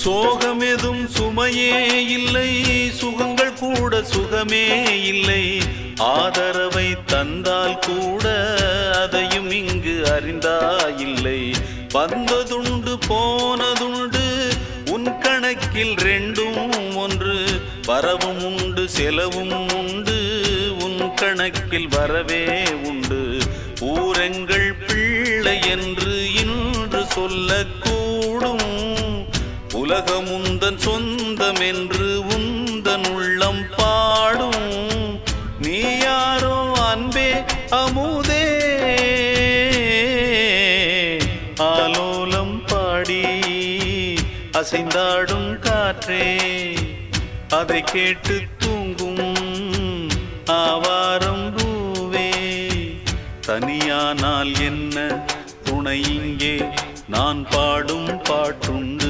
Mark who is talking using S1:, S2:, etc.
S1: சோகமெதும் சுமையே இல்லை, சுகங்கள் கூட சுகமே இல்லை. ஆதரவை தந்தால் கூட அதையும் இங்கு அறிந்தாயில்லை. வந்ததுண்டு போனதுண்டு உன் கணக்கில் ரெண்டும் ஒன்று. வரவும் உண்டு செலவும் உண்டு, உன் கணக்கில் வரவே உண்டு. ஊரெங்கள் பிள்ளை என்று இன்று சொல்லக்கூடும். உலகம் உந்தன் சொந்தம் என்று உந்தன் உள்ளம் பாடும். நீ யாரோ அன்பே அமுதே, ஆலோலம் பாடி அசைந்தாடும் காற்றே. அதை கேட்டு தூங்கும் ஆவாரம் பூவே. தனியானால் என்ன துணை இங்கே, நான் பாடும் பாட்டுண்டு.